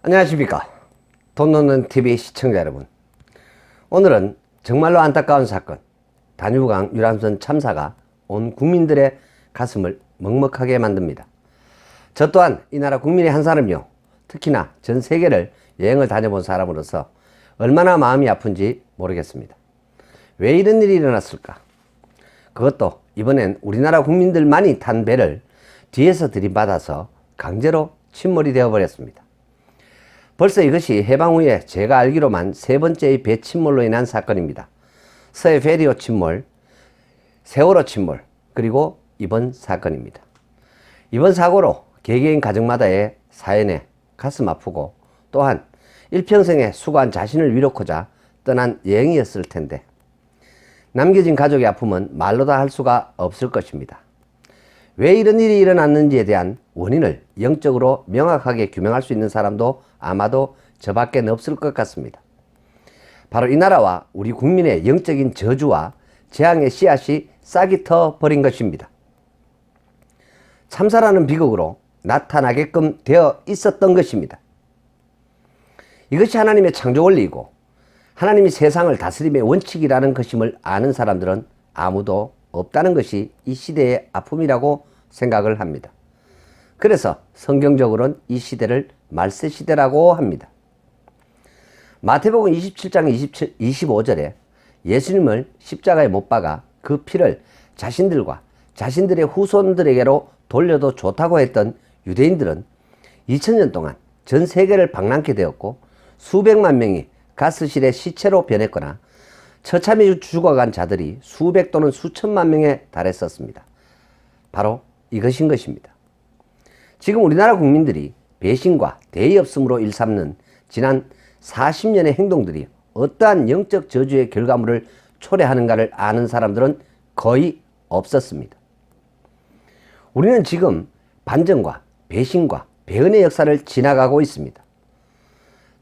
안녕하십니까. 돈 놓는 TV 시청자 여러분, 오늘은 정말로 안타까운 사건, 다뉴강 유람선 참사가 온 국민들의 가슴을 먹먹하게 만듭니다. 저 또한 이 나라 국민의 한 사람이요, 특히나 전 세계를 여행을 다녀본 사람으로서 얼마나 마음이 아픈지 모르겠습니다. 왜 이런 일이 일어났을까? 그것도 이번엔 우리나라 국민들만이 탄 배를 뒤에서 들이받아서 강제로 침몰이 되어버렸습니다. 벌써 이것이 해방 후에 제가 알기로만 세 번째의 배 침몰로 인한 사건입니다. 서해 페리오 침몰, 세월호 침몰, 그리고 이번 사건입니다. 이번 사고로 개개인 가정마다의 사연에 가슴 아프고 또한 일평생에 수고한 자신을 위로코자 떠난 여행이었을 텐데 남겨진 가족의 아픔은 말로 다 할 수가 없을 것입니다. 왜 이런 일이 일어났는지에 대한 원인을 영적으로 명확하게 규명할 수 있는 사람도 아마도 저밖에 없을 것 같습니다. 바로 이 나라와 우리 국민의 영적인 저주와 재앙의 씨앗이 싹이 터 버린 것입니다. 참사라는 비극으로 나타나게끔 되어 있었던 것입니다. 이것이 하나님의 창조 원리이고 하나님이 세상을 다스림의 원칙이라는 것임을 아는 사람들은 아무도 없다는 것이 이 시대의 아픔이라고 생각을 합니다. 그래서 성경적으로는 이 시대를 말세시대라고 합니다. 마태복음 27장 25절에 예수님을 십자가에 못 박아 그 피를 자신들과 자신들의 후손들에게로 돌려도 좋다고 했던 유대인들은 2000년 동안 전 세계를 방랑케 되었고 수백만 명이 가스실의 시체로 변했거나 처참히 죽어간 자들이 수백 또는 수천만 명에 달했었습니다. 바로 이것인 것입니다. 지금 우리나라 국민들이 배신과 대의 없음으로 일삼는 지난 40년의 행동들이 어떠한 영적 저주의 결과물을 초래하는가를 아는 사람들은 거의 없었습니다. 우리는 지금 반전과 배신과 배은의 역사를 지나가고 있습니다.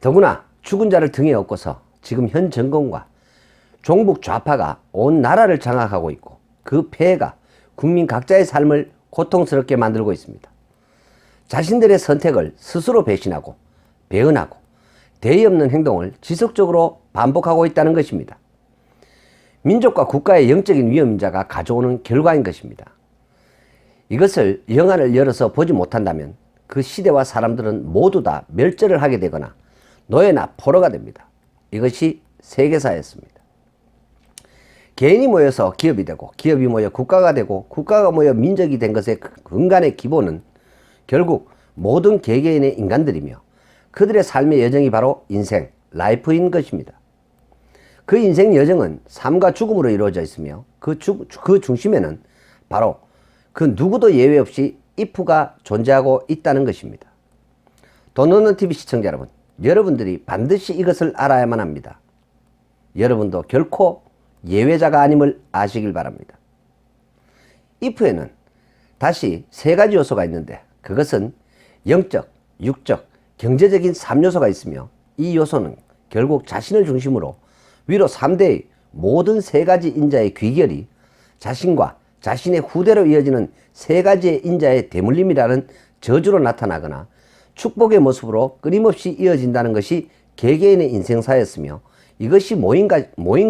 더구나 죽은 자를 등에 업고서 지금 현 정권과 종북 좌파가 온 나라를 장악하고 있고 그 폐해가 국민 각자의 삶을 고통스럽게 만들고 있습니다. 자신들의 선택을 스스로 배신하고 배은하고 대의 없는 행동을 지속적으로 반복하고 있다는 것입니다. 민족과 국가의 영적인 위험인자가 가져오는 결과인 것입니다. 이것을 영안을 열어서 보지 못한다면 그 시대와 사람들은 모두 다 멸절을 하게 되거나 노예나 포로가 됩니다. 이것이 세계사였습니다. 개인이 모여서 기업이 되고 기업이 모여 국가가 되고 국가가 모여 민족이 된 것의 근간의 기본은 결국 모든 개개인의 인간들이며 그들의 삶의 여정이 바로 인생, 라이프인 것입니다. 그 인생 여정은 삶과 죽음으로 이루어져 있으며 그 중심에는 바로 그 누구도 예외 없이 if가 존재하고 있다는 것입니다. 돈 없는 TV 시청자 여러분, 여러분들이 반드시 이것을 알아야만 합니다. 여러분도 결코 예외자가 아님을 아시길 바랍니다. if에는 다시 세 가지 요소가 있는데 그것은 영적, 육적, 경제적인 3요소가 있으며 이 요소는 결국 자신을 중심으로 위로 3대의 모든 세 가지 인자의 귀결이 자신과 자신의 후대로 이어지는 세 가지의 인자의 대물림이라는 저주로 나타나거나 축복의 모습으로 끊임없이 이어진다는 것이 개개인의 인생사였으며 이것이 모인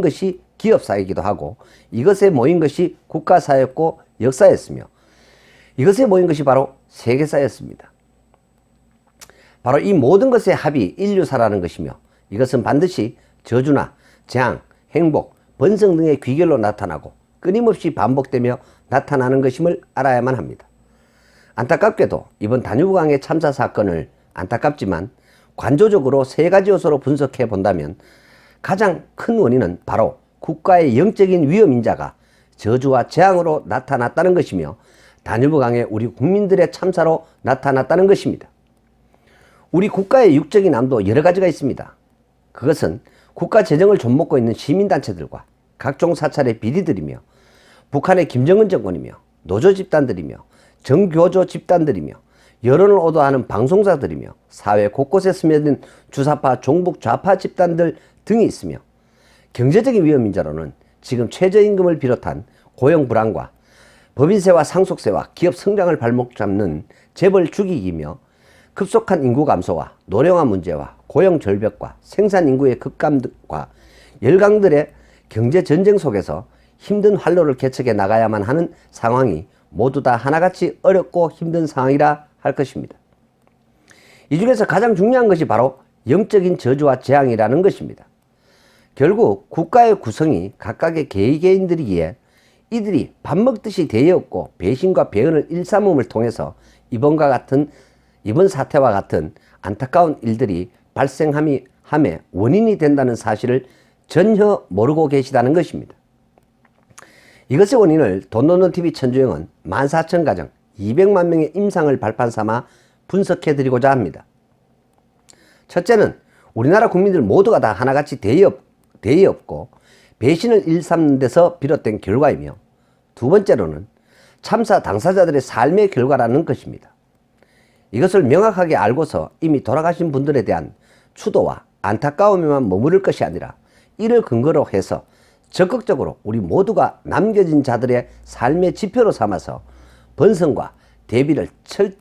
것이 기업사이기도 하고 이것에 모인 것이 국가사였고 역사였으며 이것에 모인 것이 바로 세계사였습니다. 바로 이 모든 것의 합이 인류사라는 것이며 이것은 반드시 저주나 재앙, 행복, 번성 등의 귀결로 나타나고 끊임없이 반복되며 나타나는 것임을 알아야만 합니다. 안타깝게도 이번 다뉴강의 참사 사건을 안타깝지만 관조적으로 세 가지 요소로 분석해 본다면 가장 큰 원인은 바로 국가의 영적인 위험인자가 저주와 재앙으로 나타났다는 것이며 다뉴브강의 우리 국민들의 참사로 나타났다는 것입니다. 우리 국가의 육적인 암도 여러 가지가 있습니다. 그것은 국가 재정을 좀먹고 있는 시민단체들과 각종 사찰의 비리들이며 북한의 김정은 정권이며 노조 집단들이며 정교조 집단들이며 여론을 오도하는 방송사들이며 사회 곳곳에 스며든 주사파 종북 좌파 집단들 등이 있으며 경제적인 위험인자로는 지금 최저임금을 비롯한 고용 불안과 법인세와 상속세와 기업 성장을 발목 잡는 재벌 죽이기며 급속한 인구 감소와 노령화 문제와 고용 절벽과 생산 인구의 급감과 열강들의 경제 전쟁 속에서 힘든 활로를 개척해 나가야만 하는 상황이 모두 다 하나같이 어렵고 힘든 상황이라 할 것입니다. 이 중에서 가장 중요한 것이 바로 영적인 저주와 재앙이라는 것입니다. 결국 국가의 구성이 각각의 개개인들이기에 이들이 밥 먹듯이 대의없고 배신과 배은을 일삼음을 통해서 이번 사태와 같은 안타까운 일들이 발생함에 원인이 된다는 사실을 전혀 모르고 계시다는 것입니다. 이것의 원인을 돈돈돈TV 천주영은 14,000가정 200만 명의 임상을 발판 삼아 분석해드리고자 합니다. 첫째는 우리나라 국민들 모두가 다 하나같이 대의 없고 배신을 일삼는 데서 비롯된 결과이며, 두 번째로는 참사 당사자들의 삶의 결과라는 것입니다. 이것을 명확하게 알고서 이미 돌아가신 분들에 대한 추도와 안타까움에만 머무를 것이 아니라 이를 근거로 해서 적극적으로 우리 모두가 남겨진 자들의 삶의 지표로 삼아서 반성과 대비를 철저히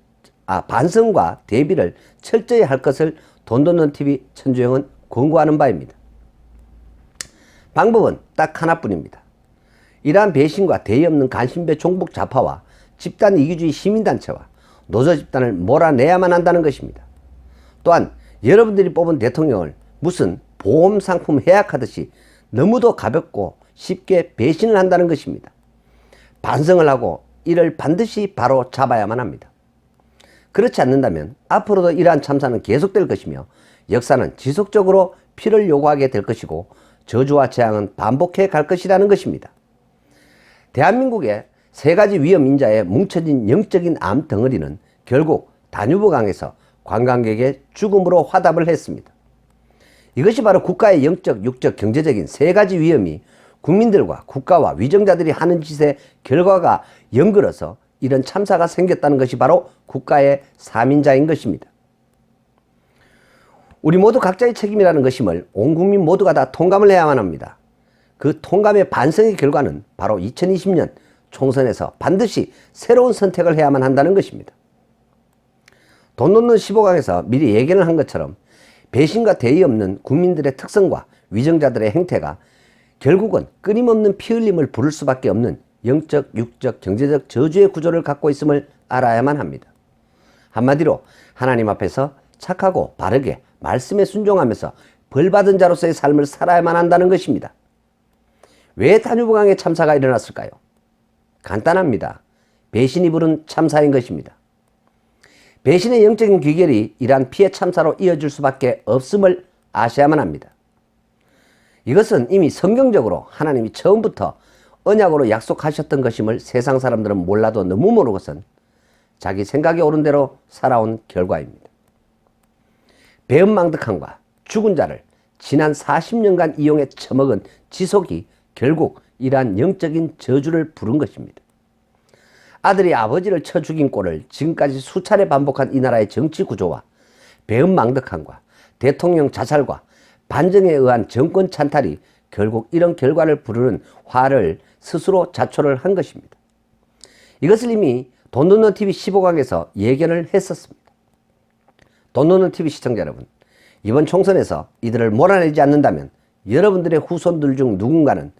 할 것을 돈돈돈TV 천주영은 권고하는 바입니다. 방법은 딱 하나뿐입니다. 이러한 배신과 대의 없는 간신배 종북 좌파와 집단 이기주의 시민단체와 노조 집단을 몰아내야만 한다는 것입니다. 또한 여러분들이 뽑은 대통령을 무슨 보험 상품 해약하듯이 너무도 가볍고 쉽게 배신을 한다는 것입니다. 반성을 하고 이를 반드시 바로 잡아야만 합니다. 그렇지 않는다면 앞으로도 이러한 참사는 계속될 것이며 역사는 지속적으로 피를 요구하게 될 것이고 저주와 재앙은 반복해 갈 것이라는 것입니다. 대한민국의 세 가지 위험 인자에 뭉쳐진 영적인 암 덩어리는 결국 다뉴브강에서 관광객의 죽음으로 화답을 했습니다. 이것이 바로 국가의 영적, 육적, 경제적인 세 가지 위험이 국민들과 국가와 위정자들이 하는 짓의 결과가 연결해서 이런 참사가 생겼다는 것이 바로 국가의 사민자인 것입니다. 우리 모두 각자의 책임이라는 것임을 온 국민 모두가 다 통감을 해야만 합니다. 그 통감의 반성의 결과는 바로 2020년 총선에서 반드시 새로운 선택을 해야만 한다는 것입니다. 돈 놓는 15강에서 미리 예견을 한 것처럼 배신과 대의 없는 국민들의 특성과 위정자들의 행태가 결국은 끊임없는 피 흘림을 부를 수밖에 없는 영적, 육적, 경제적 저주의 구조를 갖고 있음을 알아야만 합니다. 한마디로 하나님 앞에서 착하고 바르게 말씀에 순종하면서 벌받은 자로서의 삶을 살아야만 한다는 것입니다. 왜 다뉴브강에 참사가 일어났을까요? 간단합니다. 배신이 부른 참사인 것입니다. 배신의 영적인 귀결이 이러한 피해 참사로 이어질 수밖에 없음을 아셔야만 합니다. 이것은 이미 성경적으로 하나님이 처음부터 언약으로 약속하셨던 것임을 세상 사람들은 몰라도 너무 모르고선 자기 생각이 옳은 대로 살아온 결과입니다. 배은망덕함과 죽은 자를 지난 40년간 이용해 처먹은 지속이 결국 이러한 영적인 저주를 부른 것입니다. 아들이 아버지를 쳐 죽인 꼴을 지금까지 수차례 반복한 이 나라의 정치 구조와 배은망덕함과 대통령 자살과 반정에 의한 정권 찬탈이 결국 이런 결과를 부르는 화를 스스로 자초를 한 것입니다. 이것을 이미 돈돈돈TV 15강에서 예견을 했었습니다. 돈돈돈TV 시청자 여러분, 이번 총선에서 이들을 몰아내지 않는다면 여러분들의 후손들 중 누군가는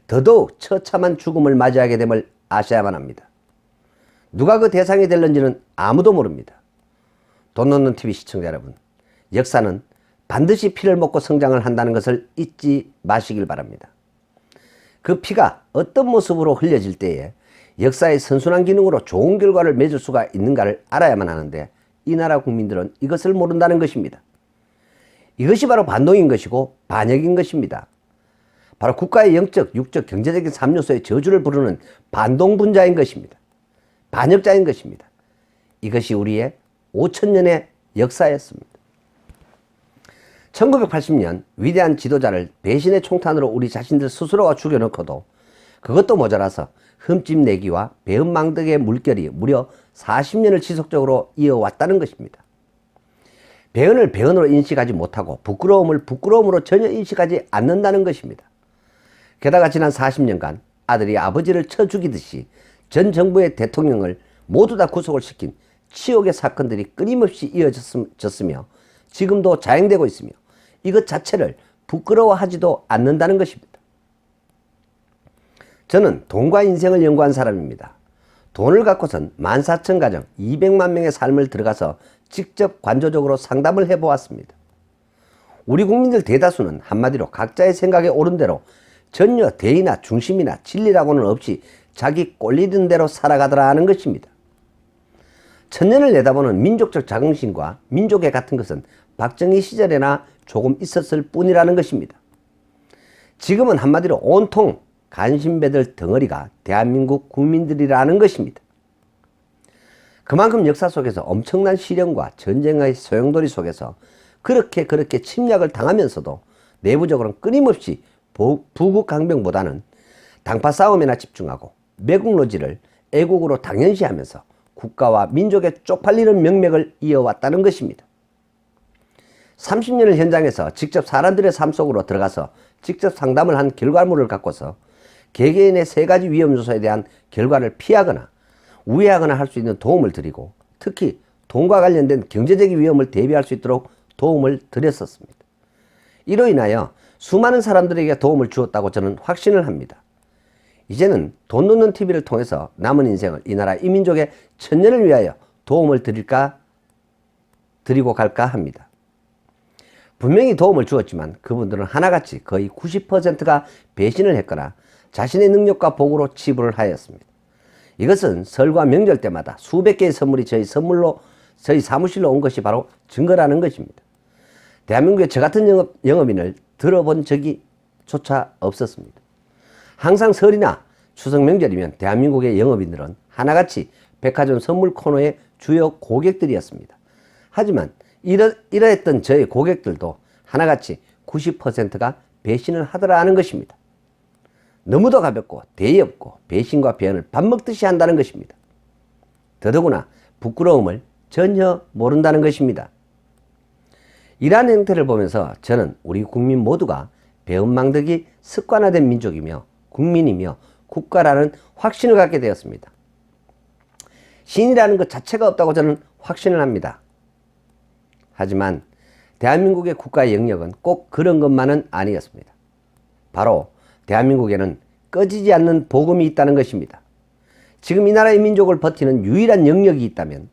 더더욱 처참한 죽음을 맞이하게 됨을 아셔야만 합니다. 누가 그 대상이 될는지는 아무도 모릅니다. 돈돈돈TV 시청자 여러분, 역사는 반드시 피를 먹고 성장을 한다는 것을 잊지 마시길 바랍니다. 그 피가 어떤 모습으로 흘려질 때에 역사의 선순환 기능으로 좋은 결과를 맺을 수가 있는가를 알아야만 하는데 이 나라 국민들은 이것을 모른다는 것입니다. 이것이 바로 반동인 것이고 반역인 것입니다. 바로 국가의 영적, 육적, 경제적인 3요소의 저주를 부르는 반동분자인 것입니다. 반역자인 것입니다. 이것이 우리의 5,000년의 역사였습니다. 1980년 위대한 지도자를 배신의 총탄으로 우리 자신들 스스로가 죽여놓고도 그것도 모자라서 흠집내기와 배은망덕의 물결이 무려 40년을 지속적으로 이어왔다는 것입니다. 배은을 배은으로 인식하지 못하고 부끄러움을 부끄러움으로 전혀 인식하지 않는다는 것입니다. 게다가 지난 40년간 아들이 아버지를 쳐 죽이듯이 전 정부의 대통령을 모두 다 구속을 시킨 치욕의 사건들이 끊임없이 이어졌으며 지금도 자행되고 있으며 이것 자체를 부끄러워하지도 않는다는 것입니다. 저는 돈과 인생을 연구한 사람입니다. 돈을 갖고선 14,000가정 200만 명의 삶을 들어가서 직접 관조적으로 상담을 해보았습니다. 우리 국민들 대다수는 한마디로 각자의 생각에 옳은 대로 전혀 대의나 중심이나 진리라고는 없이 자기 꼴리는 대로 살아가더라는 것입니다. 천년을 내다보는 민족적 자긍심과 민족애 같은 것은 박정희 시절에나 조금 있었을 뿐이라는 것입니다. 지금은 한마디로 온통 간신배들 덩어리가 대한민국 국민들이라는 것입니다. 그만큼 역사 속에서 엄청난 시련과 전쟁의 소용돌이 속에서 그렇게 침략을 당하면서도 내부적으로는 끊임없이 부국강병보다는 당파 싸움에나 집중하고 매국 노지를 애국으로 당연시하면서 국가와 민족의 쪽팔리는 명맥을 이어왔다는 것입니다. 30년을 현장에서 직접 사람들의 삶 속으로 들어가서 직접 상담을 한 결과물을 갖고서 개개인의 3가지 위험 요소에 대한 결과를 피하거나 우회하거나 할 수 있는 도움을 드리고 특히 돈과 관련된 경제적인 위험을 대비할 수 있도록 도움을 드렸었습니다. 이로 인하여 수많은 사람들에게 도움을 주었다고 저는 확신을 합니다. 이제는 돈 놓는 TV를 통해서 남은 인생을 이 나라 이 민족의 천년을 위하여 도움을 드리고 갈까 합니다. 분명히 도움을 주었지만 그분들은 하나같이 거의 90%가 배신을 했거나 자신의 능력과 복으로 치부를 하였습니다. 이것은 설과 명절 때마다 수백 개의 선물이 저희 사무실로 온 것이 바로 증거라는 것입니다. 대한민국에 저 같은 영업인을 들어본 적이 조차 없었습니다. 항상 설이나 추석 명절이면 대한민국의 영업인들은 하나같이 백화점 선물 코너의 주요 고객들이었습니다. 하지만 이러했던 저의 고객들도 하나같이 90%가 배신을 하더라는 것입니다. 너무도 가볍고 대의 없고 배신과 배은을 밥 먹듯이 한다는 것입니다. 더더구나 부끄러움을 전혀 모른다는 것입니다. 이러한 행태를 보면서 저는 우리 국민 모두가 배은망덕이 습관화된 민족이며 국민이며 국가라는 확신을 갖게 되었습니다. 신이라는 것 자체가 없다고 저는 확신을 합니다. 하지만 대한민국의 국가의 영역은 꼭 그런 것만은 아니었습니다. 바로 대한민국에는 꺼지지 않는 복음이 있다는 것입니다. 지금 이 나라의 민족을 버티는 유일한 영역이 있다면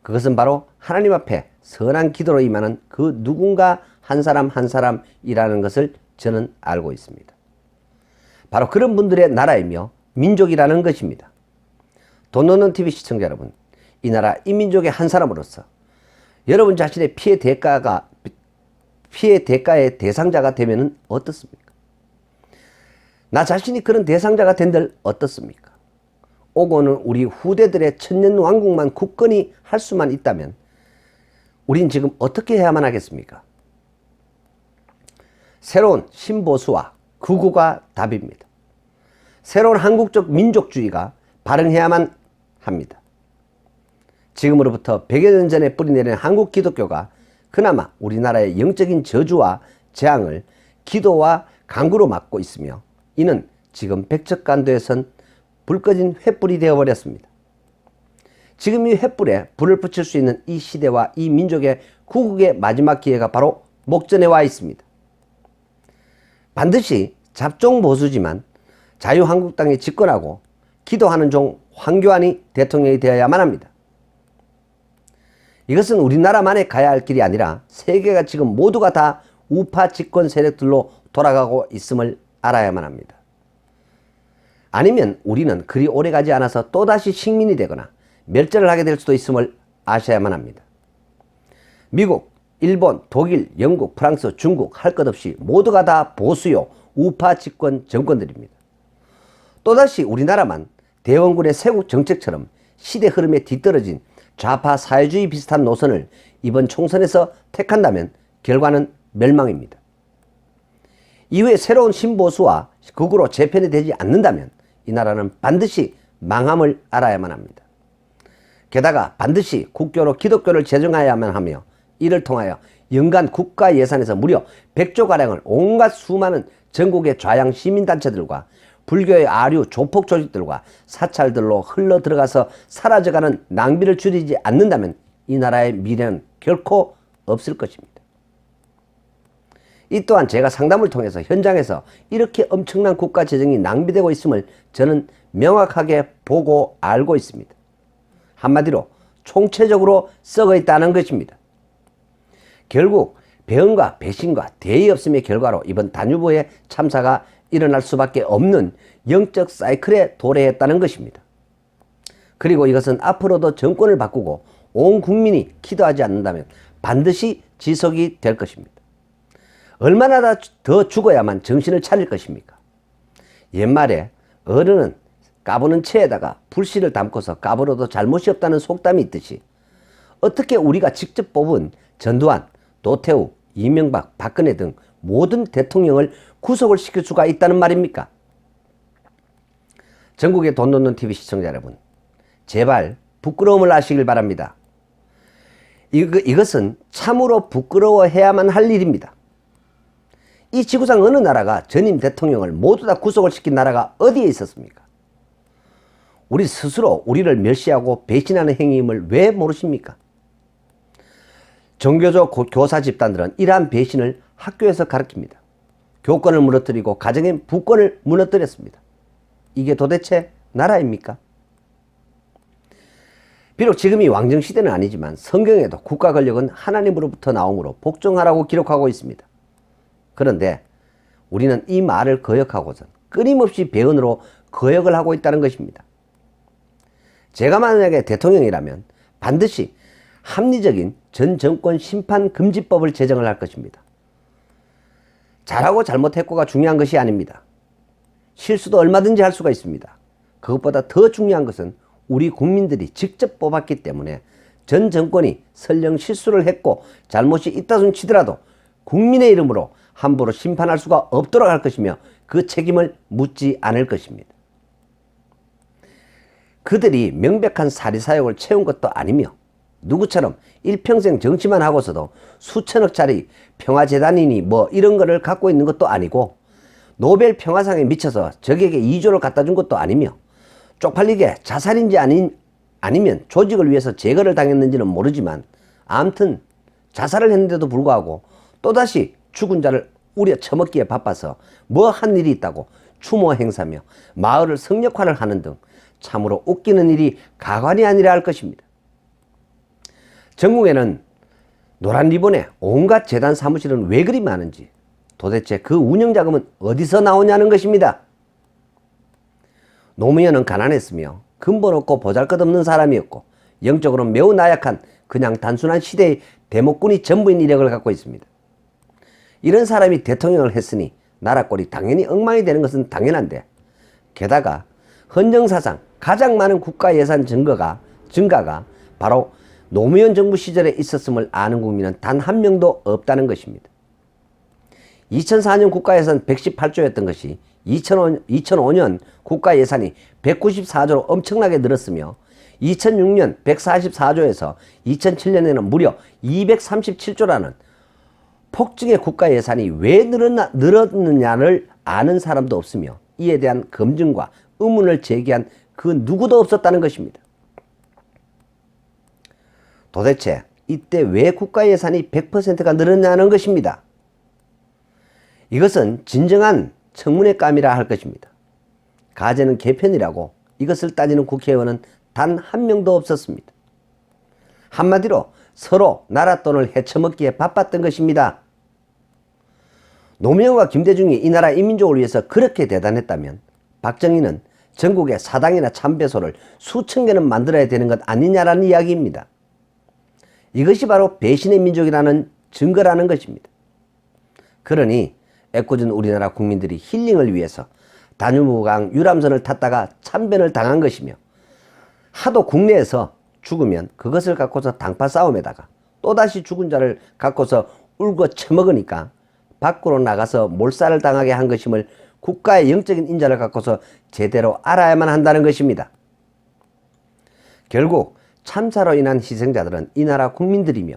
그것은 바로 하나님 앞에 선한 기도로 임하는 그 누군가 한 사람 한 사람이라는 것을 저는 알고 있습니다. 바로 그런 분들의 나라이며 민족이라는 것입니다. 돈 놓는 TV 시청자 여러분, 이 나라 이 민족의 한 사람으로서 여러분 자신의 피해 대가의 대상자가 되면 어떻습니까? 나 자신이 그런 대상자가 된들 어떻습니까? 오고는 우리 후대들의 천년왕국만 굳건히 할 수만 있다면 우린 지금 어떻게 해야만 하겠습니까? 새로운 신보수와 극우가 답입니다. 새로운 한국적 민족주의가 발흥해야만 합니다. 지금으로부터 100여 년 전에 뿌리내린 한국 기독교가 그나마 우리나라의 영적인 저주와 재앙을 기도와 강구로 막고 있으며 이는 지금 백척간도에선 불 꺼진 횃불이 되어버렸습니다. 지금 이 횃불에 불을 붙일 수 있는 이 시대와 이 민족의 구국의 마지막 기회가 바로 목전에 와 있습니다. 반드시 잡종 보수지만 자유한국당이 집권하고 기도하는 종 황교안이 대통령이 되어야만 합니다. 이것은 우리나라만에 가야 할 길이 아니라 세계가 지금 모두가 다 우파 집권 세력들로 돌아가고 있음을 알아야만 합니다. 아니면 우리는 그리 오래가지 않아서 또다시 식민이 되거나 멸절을 하게 될 수도 있음을 아셔야만 합니다. 미국, 일본, 독일, 영국, 프랑스, 중국 할 것 없이 모두가 다 보수요 우파 집권 정권들입니다. 또다시 우리나라만 대원군의 세국 정책처럼 시대 흐름에 뒤떨어진 좌파 사회주의 비슷한 노선을 이번 총선에서 택한다면 결과는 멸망입니다. 이후에 새로운 신보수와 극우로 재편이 되지 않는다면 이 나라는 반드시 망함을 알아야만 합니다. 게다가 반드시 국교로 기독교를 제정해야만 하며 이를 통하여 연간 국가 예산에서 무려 100조가량을 온갖 수많은 전국의 좌양 시민단체들과 불교의 아류 조폭 조직들과 사찰들로 흘러 들어가서 사라져가는 낭비를 줄이지 않는다면 이 나라의 미래는 결코 없을 것입니다. 이 또한 제가 상담을 통해서 현장에서 이렇게 엄청난 국가 재정이 낭비되고 있음을 저는 명확하게 보고 알고 있습니다. 한마디로 총체적으로 썩어 있다는 것입니다. 결국 배은과 배신과 대의 없음의 결과로 이번 단유보의 참사가 일어날 수밖에 없는 영적 사이클에 도래했다는 것입니다. 그리고 이것은 앞으로도 정권을 바꾸고 온 국민이 기도하지 않는다면 반드시 지속이 될 것입니다. 얼마나 더 죽어야만 정신을 차릴 것입니까? 옛말에 어른은 까부는 채에다가 불씨를 담고서 까불어도 잘못이 없다는 속담이 있듯이 어떻게 우리가 직접 뽑은 전두환, 노태우, 이명박, 박근혜 등 모든 대통령을 구속을 시킬 수가 있다는 말입니까? 전국의 돈 놓는 TV 시청자 여러분, 제발 부끄러움을 아시길 바랍니다. 이것은 참으로 부끄러워해야만 할 일입니다. 이 지구상 어느 나라가 전임 대통령을 모두 다 구속을 시킨 나라가 어디에 있었습니까? 우리 스스로 우리를 멸시하고 배신하는 행위임을 왜 모르십니까? 종교적 교사 집단들은 이러한 배신을 학교에서 가르칩니다. 교권을 무너뜨리고 가정의 부권을 무너뜨렸습니다. 이게 도대체 나라입니까? 비록 지금이 왕정시대는 아니지만 성경에도 국가 권력은 하나님으로부터 나오므로 복종하라고 기록하고 있습니다. 그런데 우리는 이 말을 거역하고선 끊임없이 배은으로 거역을 하고 있다는 것입니다. 제가 만약에 대통령이라면 반드시 합리적인 전 정권 심판 금지법을 제정을 할 것입니다. 잘하고 잘못했고가 중요한 것이 아닙니다. 실수도 얼마든지 할 수가 있습니다. 그것보다 더 중요한 것은 우리 국민들이 직접 뽑았기 때문에 전 정권이 설령 실수를 했고 잘못이 있다손 치더라도 국민의 이름으로 함부로 심판할 수가 없도록 할 것이며 그 책임을 묻지 않을 것입니다. 그들이 명백한 사리사욕을 채운 것도 아니며 누구처럼 일평생 정치만 하고서도 수천억짜리 평화재단이니 뭐 이런 거를 갖고 있는 것도 아니고 노벨 평화상에 미쳐서 적에게 2조를 갖다 준 것도 아니며 쪽팔리게 자살인지 아니면 조직을 위해서 제거를 당했는지는 모르지만 아무튼 자살을 했는데도 불구하고 또다시 죽은 자를 우려 처먹기에 바빠서 뭐 한 일이 있다고 추모 행사며 마을을 성역화를 하는 등 참으로 웃기는 일이 가관이 아니라 할 것입니다. 전국에는 노란 리본에 온갖 재단 사무실은 왜 그리 많은지 도대체 그 운영자금은 어디서 나오냐는 것입니다. 노무현은 가난했으며 근본 없고 보잘것없는 사람이었고 영적으로 매우 나약한 그냥 단순한 시대의 대목군이 전부인 이력을 갖고 있습니다. 이런 사람이 대통령을 했으니 나라 꼴이 당연히 엉망이 되는 것은 당연한데 게다가 헌정사상 가장 많은 국가 예산 증가가 바로 노무현 정부 시절에 있었음을 아는 국민은 단 한 명도 없다는 것입니다. 2004년 국가 예산 118조였던 것이 2005년 국가 예산이 194조로 엄청나게 늘었으며 2006년 144조에서 2007년에는 무려 237조라는 폭증의 국가 예산이 왜 늘었느냐를 아는 사람도 없으며 이에 대한 검증과 의문을 제기한 그 누구도 없었다는 것입니다. 도대체 이때 왜 국가 예산이 100%가 늘었냐는 것입니다. 이것은 진정한 청문회감이라 할 것입니다. 가제는 개편이라고 이것을 따지는 국회의원은 단 한 명도 없었습니다. 한마디로 서로 나라 돈을 헤쳐먹기에 바빴던 것입니다. 노무현과 김대중이 이 나라 인민족을 위해서 그렇게 대단했다면 박정희는 전국에 사당이나 참배소를 수천 개는 만들어야 되는 것 아니냐라는 이야기입니다. 이것이 바로 배신의 민족이라는 증거라는 것입니다. 그러니 애꿎은 우리나라 국민들이 힐링을 위해서 다뉴브강 유람선을 탔다가 참변을 당한 것이며 하도 국내에서 죽으면 그것을 갖고서 당파 싸움에다가 또다시 죽은 자를 갖고서 울고 처먹으니까 밖으로 나가서 몰살을 당하게 한 것임을 국가의 영적인 인자를 갖고서 제대로 알아야만 한다는 것입니다. 결국 참사로 인한 희생자들은 이 나라 국민들이며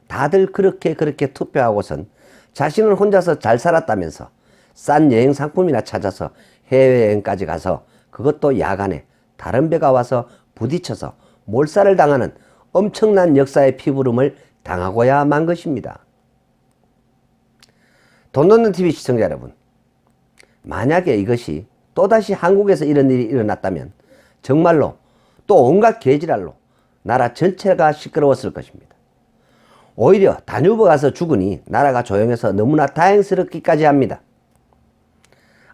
다들 그렇게 투표하고선 자신은 혼자서 잘 살았다면서 싼 여행 상품이나 찾아서 해외여행까지 가서 그것도 야간에 다른 배가 와서 부딪혀서 몰살을 당하는 엄청난 역사의 피부름을 당하고야 만 것입니다. 돈넘는TV 시청자 여러분, 만약에 이것이 또다시 한국에서 이런 일이 일어났다면 정말로 또 온갖 개지랄로 나라 전체가 시끄러웠을 것입니다. 오히려 다뉴브 가서 죽으니 나라가 조용해서 너무나 다행스럽기까지 합니다.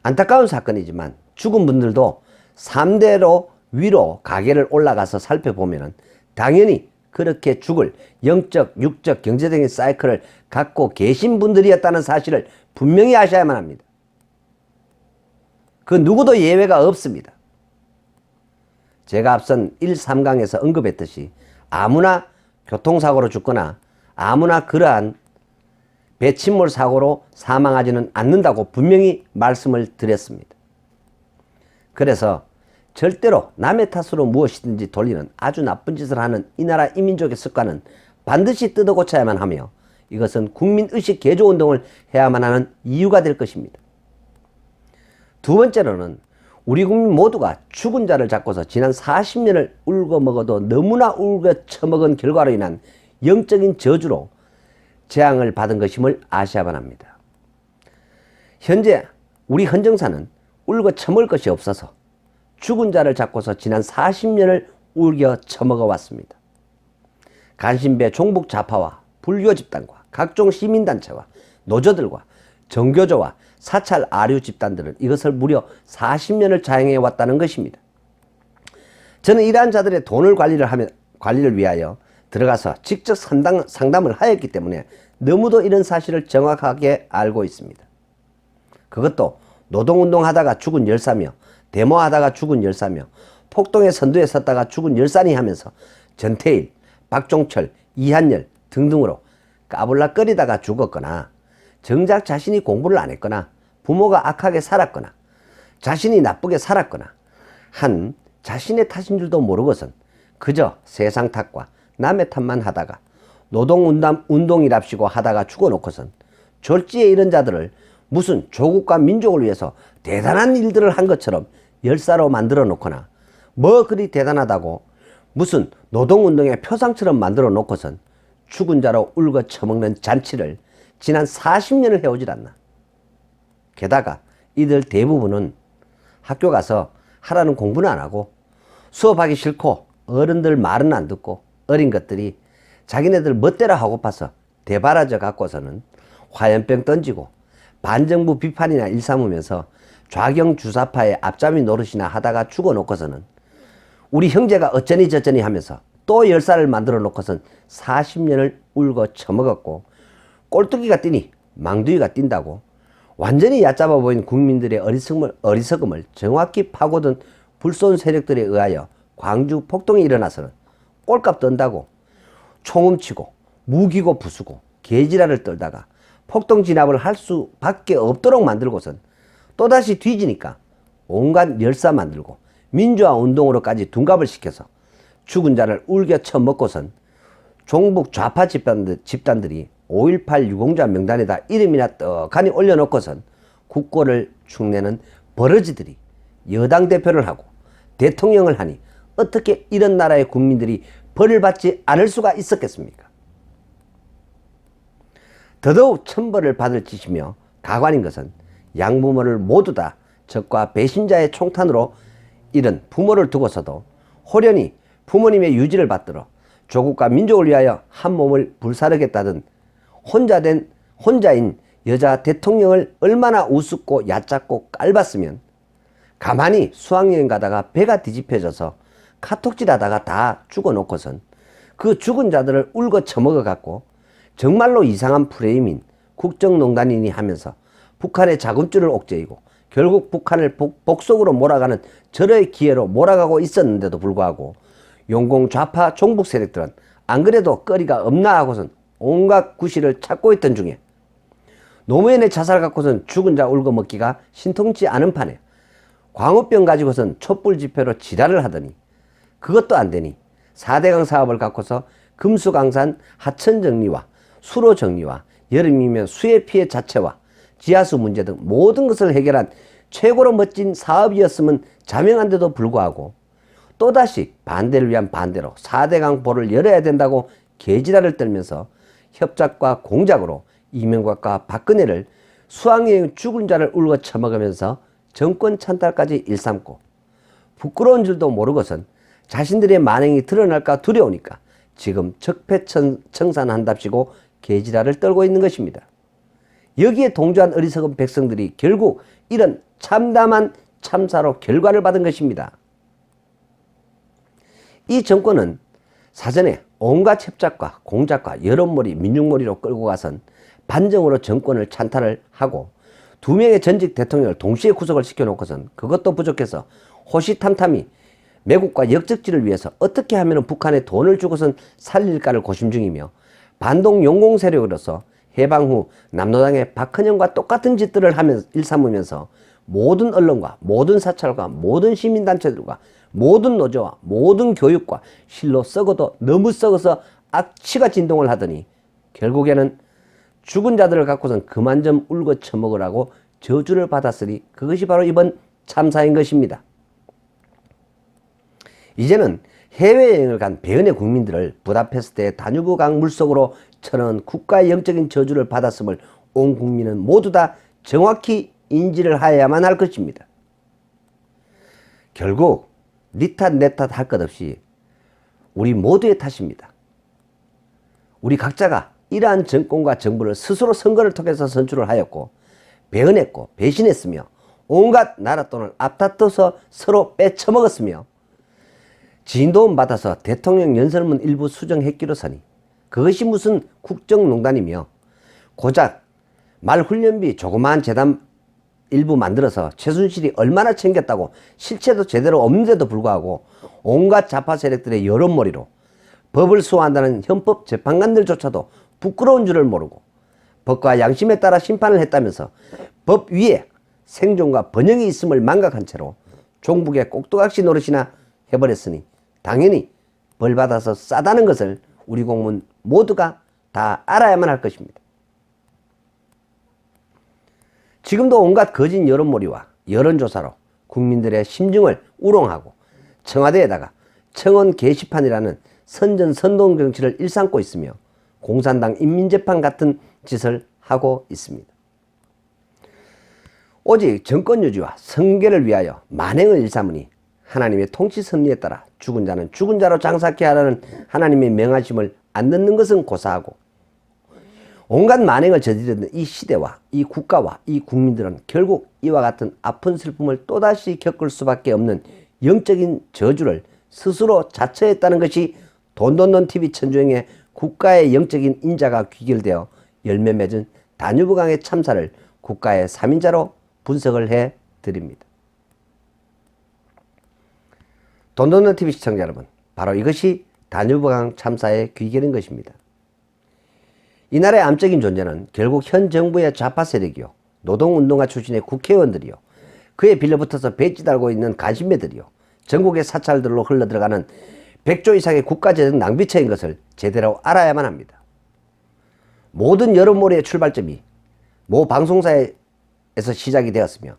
안타까운 사건이지만 죽은 분들도 3대로 위로 가게를 올라가서 살펴보면 당연히 그렇게 죽을 영적, 육적, 경제적인 사이클을 갖고 계신 분들이었다는 사실을 분명히 아셔야만 합니다. 그 누구도 예외가 없습니다. 제가 앞선 1, 3강에서 언급했듯이 아무나 교통사고로 죽거나 아무나 그러한 배침몰 사고로 사망하지는 않는다고 분명히 말씀을 드렸습니다. 그래서 절대로 남의 탓으로 무엇이든지 돌리는 아주 나쁜 짓을 하는 이 나라 이민족의 습관은 반드시 뜯어 고쳐야만 하며 이것은 국민의식 개조운동을 해야만 하는 이유가 될 것입니다. 두 번째로는 우리 국민 모두가 죽은 자를 잡고서 지난 40년을 울고 먹어도 너무나 울고 처먹은 결과로 인한 영적인 저주로 재앙을 받은 것임을 아셔야만 합니다. 현재 우리 헌정사는 울고 처먹을 것이 없어서 죽은 자를 잡고서 지난 40년을 울겨 처먹어 왔습니다. 간신배 종북 좌파와 불교 집단과 각종 시민단체와 노조들과 정교조와 사찰 아류 집단들은 이것을 무려 40년을 자행해 왔다는 것입니다. 저는 이러한 자들의 돈을 관리를 위하여 들어가서 직접 상담을 하였기 때문에 너무도 이런 사실을 정확하게 알고 있습니다. 그것도 노동운동하다가 죽은 열사며 데모하다가 죽은 열사며 폭동의 선두에 섰다가 죽은 열사니 하면서 전태일, 박종철, 이한열 등등으로 까불락거리다가 죽었거나 정작 자신이 공부를 안 했거나 부모가 악하게 살았거나 자신이 나쁘게 살았거나 한 자신의 탓인 줄도 모르고선 그저 세상 탓과 남의 탓만 하다가 노동운동이랍시고 하다가 죽어놓고선 졸지에 이런 자들을 무슨 조국과 민족을 위해서 대단한 일들을 한 것처럼 열사로 만들어 놓거나 뭐 그리 대단하다고 무슨 노동운동의 표상처럼 만들어 놓고선 죽은 자로 울고 처먹는 잔치를 지난 40년을 해오질 않나. 게다가 이들 대부분은 학교 가서 하라는 공부는 안 하고 수업하기 싫고 어른들 말은 안 듣고 어린 것들이 자기네들 멋대로 하고파서 대바라져 갖고서는 화염병 던지고 반정부 비판이나 일삼으면서 좌경주사파의 앞잡이 노릇이나 하다가 죽어놓고서는 우리 형제가 어쩌니 저쩌니 하면서 또 열사를 만들어 놓고선 40년을 울고 처먹었고 꼴뚜기가 뛰니 망둥이가 뛴다고 완전히 얕잡아 보인 국민들의 어리석음을 정확히 파고든 불손 세력들에 의하여 광주 폭동이 일어나서는 꼴값 떤다고 총 훔치고 무기고 부수고 개지랄을 떨다가 폭동 진압을 할 수밖에 없도록 만들고선 또다시 뒤지니까 온갖 열사 만들고 민주화 운동으로까지 둔갑을 시켜서 죽은 자를 울겨 처먹고선 종북 좌파 집단들이 5.18 유공자 명단에다 이름이나 떡하니 올려놓고선 국고를 축내는 버러지들이 여당 대표를 하고 대통령을 하니 어떻게 이런 나라의 국민들이 벌을 받지 않을 수가 있었겠습니까? 더더욱 천벌을 받을 짓이며 가관인 것은 양부모를 모두 다 적과 배신자의 총탄으로 잃은 부모를 두고서도 호련히 부모님의 유지를 받들어 조국과 민족을 위하여 한 몸을 불사르겠다던 혼자인 여자 대통령을 얼마나 우습고 얕잡고 깔봤으면 가만히 수학여행 가다가 배가 뒤집혀져서 카톡질 하다가 다 죽어놓고선 그 죽은 자들을 울고 처먹어 갖고 정말로 이상한 프레임인 국정농단이니 하면서 북한의 자금줄을 옥죄이고 결국 북한을 복속으로 몰아가는 절호의 기회로 몰아가고 있었는데도 불구하고 용공 좌파 종북 세력들은 안 그래도 거리가 없나 하고선 온갖 구실을 찾고 있던 중에 노무현의 자살 갖고선 죽은 자 울고 먹기가 신통치 않은 판에 광우병 가지고선 촛불 집회로 지랄을 하더니 그것도 안 되니 4대강 사업을 갖고서 금수강산 하천 정리와 수로 정리와 여름이면 수해 피해 자체와 지하수 문제 등 모든 것을 해결한 최고로 멋진 사업이었으면 자명한데도 불구하고 또다시 반대를 위한 반대로 4대 강포를 열어야 된다고 개지랄을 떨면서 협작과 공작으로 이명박과 박근혜를 수학여행 죽은 자를 울고 처먹으면서 정권 찬탈까지 일삼고 부끄러운 줄도 모르고선 자신들의 만행이 드러날까 두려우니까 지금 적폐청산한답시고 개지랄을 떨고 있는 것입니다. 여기에 동조한 어리석은 백성들이 결국 이런 참담한 참사로 결과를 받은 것입니다. 이 정권은 사전에 온갖 협작과 공작과 여론몰이 민중몰이로 끌고 가선 반정으로 정권을 찬탈을 하고 2명의 전직 대통령을 동시에 구속을 시켜놓고선 그것도 부족해서 호시탐탐이 매국과 역적지를 위해서 어떻게 하면 북한에 돈을 주고선 살릴까를 고심 중이며 반동 용공 세력으로서 해방 후 남로당의 박헌영과 똑같은 짓들을 일삼으면서 모든 언론과 모든 사찰과 모든 시민단체들과 모든 노조와 모든 교육과 실로 썩어도 너무 썩어서 악취가 진동을 하더니 결국에는 죽은 자들을 갖고선 그만 좀 울고 처먹으라고 저주를 받았으니 그것이 바로 이번 참사인 것입니다. 이제는 해외여행을 간 배은의 국민들을 부다페스트의 다뉴브강 물속으로 쳐넣은 국가의 영적인 저주를 받았음을 온 국민은 모두 다 정확히 인지를 하여야만 할 것입니다. 결국 니 탓 내 탓 할 것 없이 우리 모두의 탓입니다. 우리 각자가 이러한 정권과 정부를 스스로 선거를 통해서 선출을 하였고 배은했고 배신했으며 온갖 나라 돈을 앞다퉈서 서로 빼쳐먹었으며 지인도움 받아서 대통령 연설문 일부 수정했기로서니 그것이 무슨 국정농단이며 고작 말훈련비 조그마한 재단 일부 만들어서 최순실이 얼마나 챙겼다고 실체도 제대로 없는데도 불구하고 온갖 좌파 세력들의 여론몰이로 법을 수호한다는 헌법 재판관들조차도 부끄러운 줄을 모르고 법과 양심에 따라 심판을 했다면서 법 위에 생존과 번영이 있음을 망각한 채로 종북의 꼭두각시 노릇이나 해버렸으니 당연히 벌받아서 싸다는 것을 우리 국민 모두가 다 알아야만 할 것입니다. 지금도 온갖 거짓 여론몰이와 여론조사로 국민들의 심증을 우롱하고 청와대에다가 청원 게시판이라는 선전선동 정치를 일삼고 있으며 공산당 인민재판 같은 짓을 하고 있습니다. 오직 정권 유지와 성계를 위하여 만행을 일삼으니 하나님의 통치 섭리에 따라 죽은 자는 죽은 자로 장사케 하라는 하나님의 명하심을 안 듣는 것은 고사하고 온갖 만행을 저지르는 이 시대와 이 국가와 이 국민들은 결국 이와 같은 아픈 슬픔을 또다시 겪을 수밖에 없는 영적인 저주를 스스로 자처했다는 것이 돈돈돈TV 천주행의 국가의 영적인 인자가 귀결되어 열매 맺은 다뉴브강의 참사를 국가의 3인자로 분석을 해드립니다. 돈돈돈TV 시청자 여러분, 바로 이것이 다뉴브강 참사의 귀결인 것입니다. 이날의 암적인 존재는 결국 현 정부의 좌파 세력이요, 노동운동가 출신의 국회의원들이요, 그에 빌려붙어서 배지 달고 있는 간신배들이요, 전국의 사찰들로 흘러들어가는 100조 이상의 국가재정 낭비처인 것을 제대로 알아야만 합니다. 모든 여론몰이의 출발점이 모 방송사에서 시작이 되었으며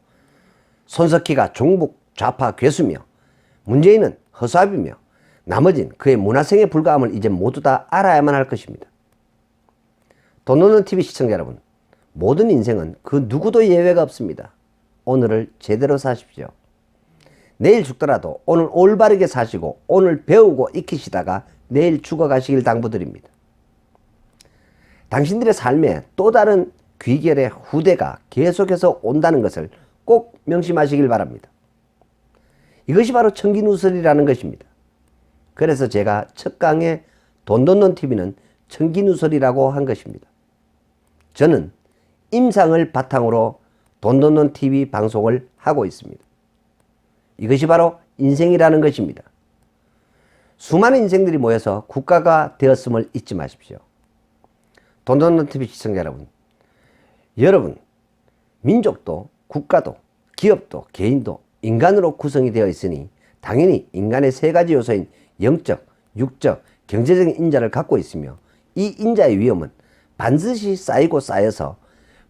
손석희가 종북 좌파 괴수며 문재인은 허수아비며 나머진 그의 문화생에 불과함을 이제 모두 다 알아야만 할 것입니다. 돈돈돈TV 시청자 여러분, 모든 인생은 그 누구도 예외가 없습니다. 오늘을 제대로 사십시오. 내일 죽더라도 오늘 올바르게 사시고 오늘 배우고 익히시다가 내일 죽어가시길 당부드립니다. 당신들의 삶에 또 다른 귀결의 후대가 계속해서 온다는 것을 꼭 명심하시길 바랍니다. 이것이 바로 청기누설이라는 것입니다. 그래서 제가 첫 강의 돈돈돈TV는 청기누설이라고 한 것입니다. 저는 임상을 바탕으로 돈돈돈TV 방송을 하고 있습니다. 이것이 바로 인생이라는 것입니다. 수많은 인생들이 모여서 국가가 되었음을 잊지 마십시오. 돈돈돈TV 시청자 여러분, 민족도 국가도 기업도 개인도 인간으로 구성이 되어 있으니 당연히 인간의 세 가지 요소인 영적, 육적, 경제적인 인자를 갖고 있으며 이 인자의 위험은 반드시 쌓이고 쌓여서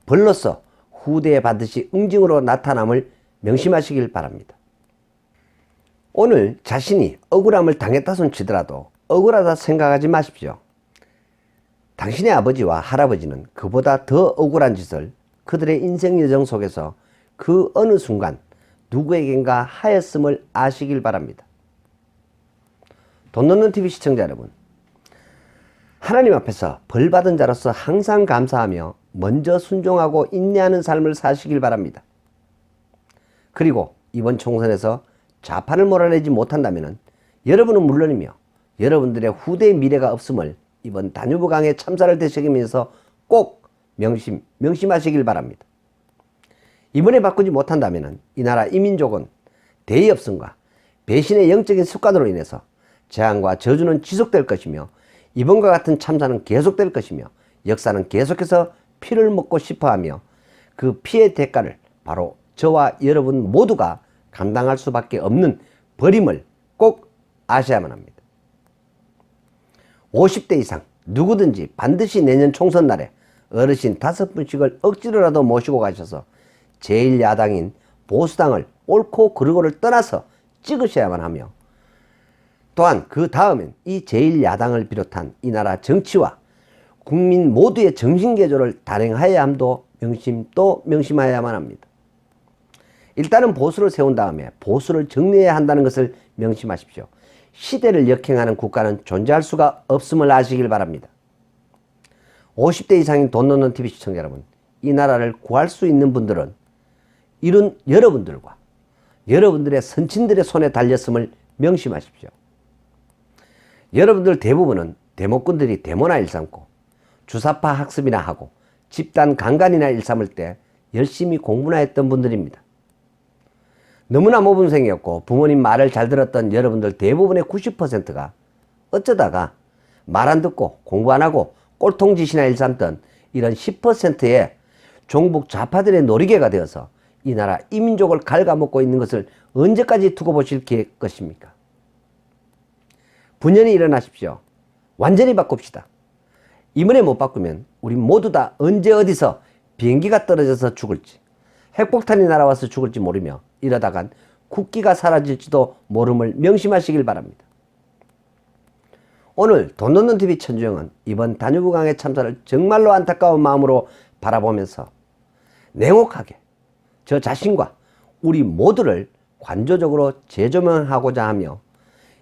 벌로서 후대에 반드시 응징으로 나타남을 명심하시길 바랍니다. 오늘 자신이 억울함을 당했다 손 치더라도 억울하다 생각하지 마십시오. 당신의 아버지와 할아버지는 그보다 더 억울한 짓을 그들의 인생 여정 속에서 그 어느 순간 누구에겐가 하였음을 아시길 바랍니다. 돈 넣는 TV 시청자 여러분, 하나님 앞에서 벌 받은 자로서 항상 감사하며 먼저 순종하고 인내하는 삶을 사시길 바랍니다. 그리고 이번 총선에서 좌파를 몰아내지 못한다면 여러분은 물론이며 여러분들의 후대의 미래가 없음을 이번 다뉴브 강의 참사를 되새기면서 꼭 명심하시길 바랍니다. 이번에 바꾸지 못한다면 이 나라 이 민족은 대의 없음과 배신의 영적인 습관으로 인해서 재앙과 저주는 지속될 것이며 이번과 같은 참사는 계속될 것이며 역사는 계속해서 피를 먹고 싶어하며 그 피의 대가를 바로 저와 여러분 모두가 감당할 수밖에 없는 벌임을 꼭 아셔야만 합니다. 50대 이상 누구든지 반드시 내년 총선 날에 어르신 5분씩을 억지로라도 모시고 가셔서 제1야당인 보수당을 옳고 그르고를 떠나서 찍으셔야만 하며, 또한 그 다음엔 이 제1야당을 비롯한 이 나라 정치와 국민 모두의 정신개조를 단행하여야 함도 명심하여야만 합니다. 일단은 보수를 세운 다음에 보수를 정리해야 한다는 것을 명심하십시오. 시대를 역행하는 국가는 존재할 수가 없음을 아시길 바랍니다. 50대 이상인 돈 넣는 TV 시청자 여러분, 이 나라를 구할 수 있는 분들은 이런 여러분들과 여러분들의 선친들의 손에 달렸음을 명심하십시오. 여러분들 대부분은 대목꾼들이 데모나 일삼고 주사파 학습이나 하고 집단 강간이나 일삼을 때 열심히 공부나 했던 분들입니다. 너무나 모범생이었고 부모님 말을 잘 들었던 여러분들 대부분의 90%가 어쩌다가 말 안 듣고 공부 안 하고 꼴통짓이나 일삼던 이런 10%의 종북 좌파들의 놀이개가 되어서 이 나라 이 민족을 갉아먹고 있는 것을 언제까지 두고 보실 것입니까? 분연히 일어나십시오. 완전히 바꿉시다. 이번에 못 바꾸면 우리 모두 다 언제 어디서 비행기가 떨어져서 죽을지, 핵폭탄이 날아와서 죽을지 모르며 이러다간 국기가 사라질지도 모름을 명심하시길 바랍니다. 오늘 돈 넣는 TV 천주영은 이번 다뉴브 강의 참사를 정말로 안타까운 마음으로 바라보면서 냉혹하게 저 자신과 우리 모두를 관조적으로 재조명하고자 하며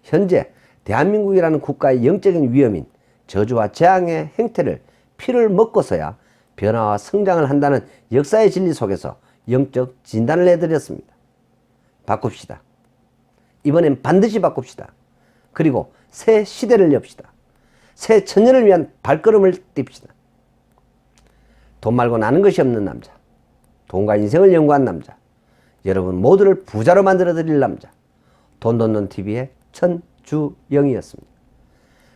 현재 대한민국이라는 국가의 영적인 위험인 저주와 재앙의 행태를 피를 먹고서야 변화와 성장을 한다는 역사의 진리 속에서 영적 진단을 해드렸습니다. 바꿉시다. 이번엔 반드시 바꿉시다. 그리고 새 시대를 엽시다. 새 천년을 위한 발걸음을 띱시다. 돈 말고 나는 것이 없는 남자, 돈과 인생을 연구한 남자, 여러분 모두를 부자로 만들어 드릴 남자, 돈 넣는 TV의 천주영이었습니다.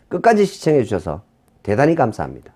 끝까지 시청해 주셔서 대단히 감사합니다.